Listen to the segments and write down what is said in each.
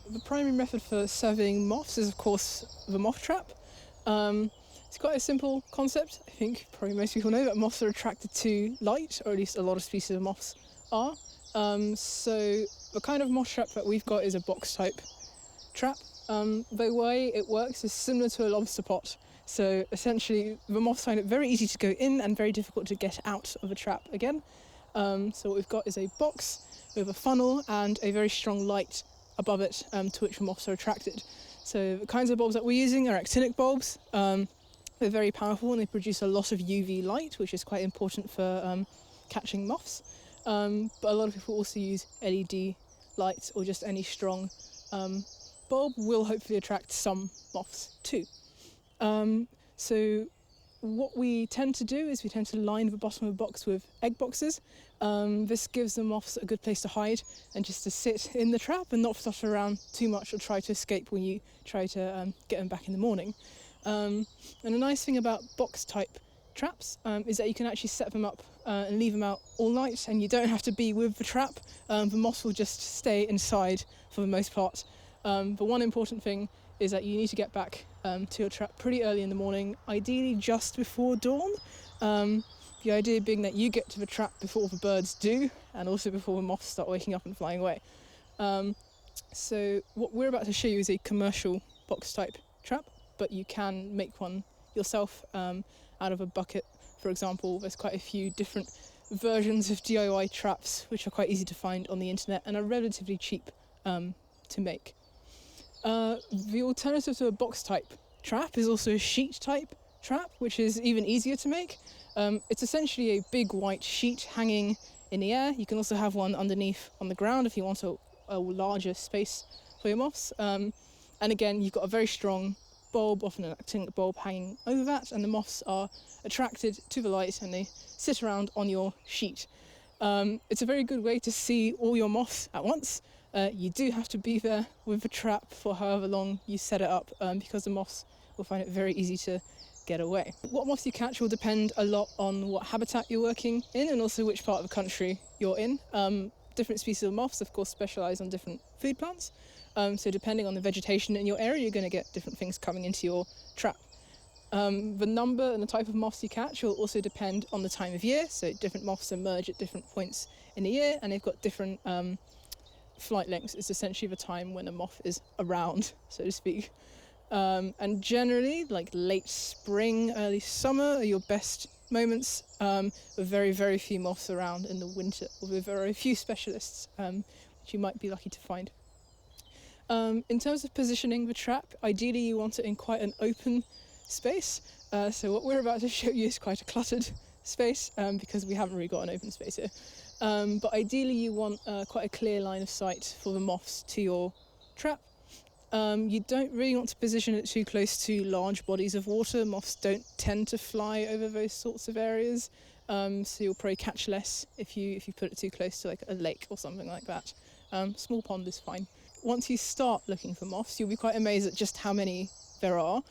the primary method for surveying moths is, of course, the moth trap. It's quite a simple concept. I think probably most people know that moths are attracted to light, or at least a lot of species of moths are. So the kind of moth trap that we've got is a box type trap. The way it works is similar to a lobster pot. So essentially the moths find it very easy to go in and very difficult to get out of the trap again. So what we've got is a box with a funnel and a very strong light above it, to which the moths are attracted. So the kinds of bulbs that we're using are actinic bulbs. They're very powerful and they produce a lot of UV light, which is quite important for catching moths. But a lot of people also use LED lights, or just any strong bulb will hopefully attract some moths too. So what we tend to do is we tend to line the bottom of the box with egg boxes. This gives the moths a good place to hide and just to sit in the trap and not flutter around too much or try to escape when you try to get them back in the morning. And the nice thing about box type traps is that you can actually set them up and leave them out all night, and you don't have to be with the trap. The moths will just stay inside for the most part. The one important thing is that you need to get back to your trap pretty early in the morning, ideally just before dawn. The idea being that you get to the trap before the birds do, and also before the moths start waking up and flying away. So what we're about to show you is a commercial box type trap, but you can make one yourself out of a bucket, for example. There's quite a few different versions of DIY traps which are quite easy to find on the internet and are relatively cheap to make. The alternative to a box type trap is also a sheet type trap, which is even easier to make. It's essentially a big white sheet hanging in the air. You can also have one underneath on the ground if you want a larger space for your moths. And again, you've got a very strong bulb, often an actinic bulb, hanging over that, and the moths are attracted to the light and they sit around on your sheet. It's a very good way to see all your moths at once. You do have to be there with the trap for however long you set it up, because the moths will find it very easy to get away. What moths you catch will depend a lot on what habitat you're working in and also which part of the country you're in. Different species of moths, of course, specialise on different food plants. So depending on the vegetation in your area, you're going to get different things coming into your trap. The number and the type of moths you catch will also depend on the time of year. So different moths emerge at different points in the year, and they've got different flight lengths. It's essentially the time when a moth is around, so to speak. And generally, like late spring, early summer are your best moments, with very, very few moths around in the winter, or with very few specialists, which you might be lucky to find. In terms of positioning the trap, ideally you want it in quite an open space. So what we're about to show you is quite a cluttered space, because we haven't really got an open space here. But ideally you want quite a clear line of sight for the moths to your trap. You don't really want to position it too close to large bodies of water. Moths don't tend to fly over those sorts of areas, so you'll probably catch less if you put it too close to like a lake or something like that. Small pond is fine. Once you start looking for moths, you'll be quite amazed at just how many there are.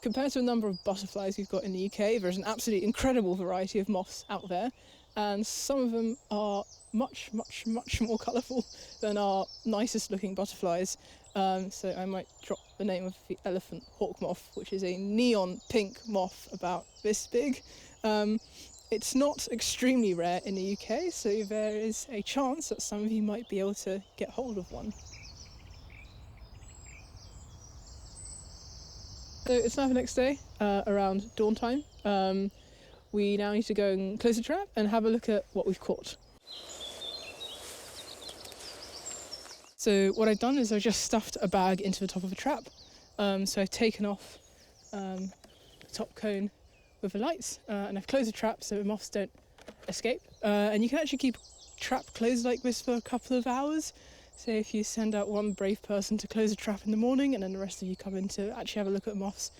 Compared to the number of butterflies we've got in the UK, there's an absolutely incredible variety of moths out there, and some of them are much, much, much more colourful than our nicest looking butterflies. So I might drop the name of the elephant hawk moth, which is a neon pink moth about this big. It's not extremely rare in the UK, so there is a chance that some of you might be able to get hold of one. So it's now the next day, around dawn time. We now need to go and close the trap and have a look at what we've caught. So what I've done is I've just stuffed a bag into the top of a trap. So I've taken off the top cone with the lights, and I've closed the trap so the moths don't escape. And you can actually keep a trap closed like this for a couple of hours. So if you send out one brave person to close the trap in the morning, and then the rest of you come in to actually have a look at moths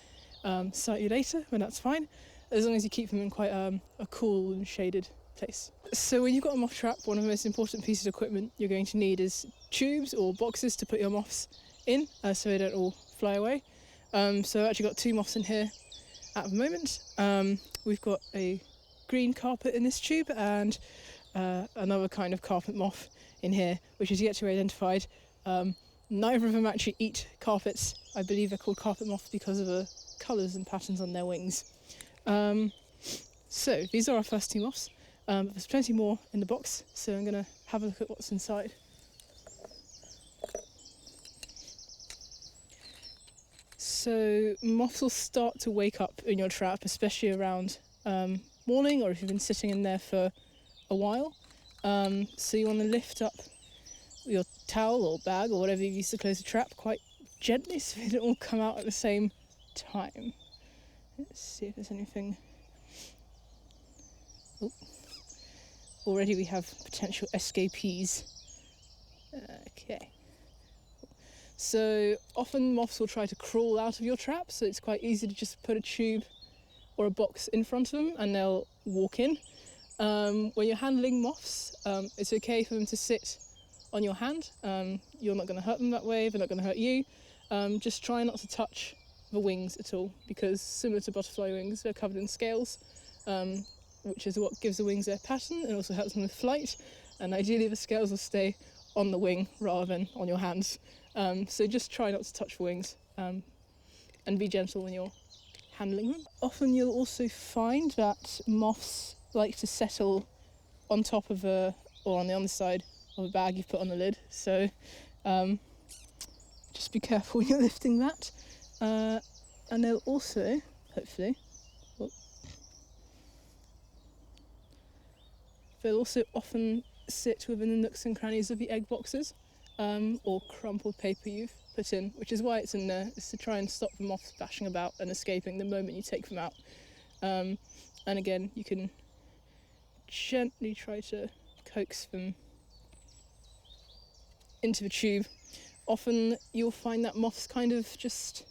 slightly later, then that's fine, as long as you keep them in quite a cool and shaded place. So when you've got a moth trap, one of the most important pieces of equipment you're going to need is tubes or boxes to put your moths in, so they don't all fly away. So I've actually got 2 moths in here at the moment. We've got a green carpet in this tube and another kind of carpet moth in here, which is yet to be identified. Neither of them actually eat carpets. I believe they're called carpet moths because of the colours and patterns on their wings. So these are our first two moths. There's plenty more in the box, so I'm going to have a look at what's inside. So moths will start to wake up in your trap, especially around morning, or if you've been sitting in there for a while. So you want to lift up your towel or bag or whatever you use to close the trap quite gently so they don't all come out at the same time. Let's see if there's anything. Oh. Already we have potential escapees. Okay. So often moths will try to crawl out of your trap, so it's quite easy to just put a tube or a box in front of them and they'll walk in. When you're handling moths, it's okay for them to sit on your hand. You're not going to hurt them that way, they're not going to hurt you. Just try not to touch the wings at all, because similar to butterfly wings, they're covered in scales, which is what gives the wings their pattern and also helps them with flight. And ideally the scales will stay on the wing rather than on your hands. So just try not to touch the wings and be gentle when you're handling them. Often you'll also find that moths like to settle on top of or on the underside of a bag you've put on the lid. So just be careful when you're lifting that. And they'll also, hopefully, they'll also often sit within the nooks and crannies of the egg boxes or crumpled paper you've put in, which is why it's in there. It's to try and stop the moths bashing about and escaping the moment you take them out. And again, you can gently try to coax them into the tube. Often you'll find that moths kind of just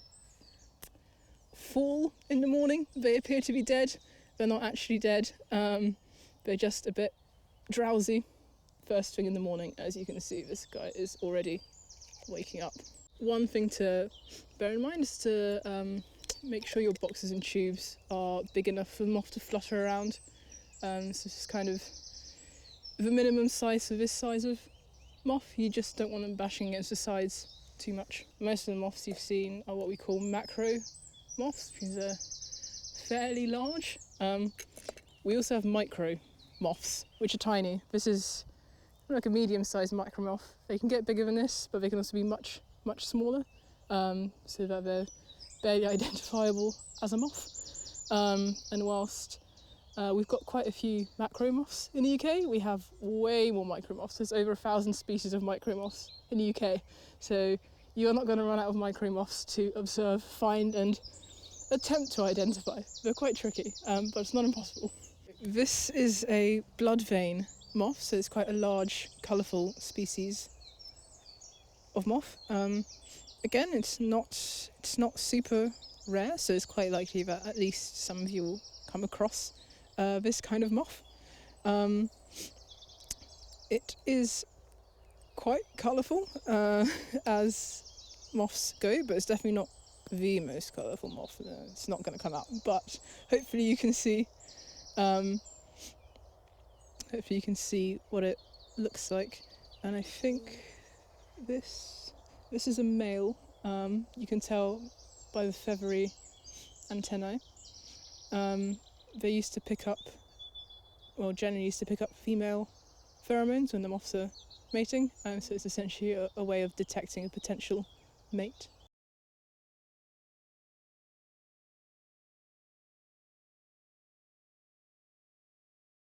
fall in the morning. They appear to be dead. They're not actually dead. They're just a bit drowsy first thing in the morning. As you can see, this guy is already waking up. One thing to bear in mind is to make sure your boxes and tubes are big enough for the moth to flutter around. So this is kind of the minimum size for this size of moth. You just don't want them bashing against the sides too much. Most of the moths you've seen are what we call macro moths, which is fairly large. We also have micro moths, which are tiny. This is like a medium-sized micro moth. They can get bigger than this, but they can also be much smaller, so that they're barely identifiable as a moth. And whilst we've got quite a few macro moths in the UK, we have way more micro moths. There's over 1,000 species of micro moths in the UK, so you're not going to run out of micro moths to observe, find and attempt to identify. They're quite tricky, but it's not impossible. This is a blood vein moth, so it's quite a large, colourful species of moth. Again, it's not super rare, so it's quite likely that at least some of you will come across this kind of moth. It is quite colourful as moths go, but it's definitely not the most colourful moth. It's not going to come out, but hopefully you can see what it looks like. And I think this is a male. You can tell by the feathery antennae. They generally used to pick up female pheromones when the moths are mating, so it's essentially a way of detecting a potential mate.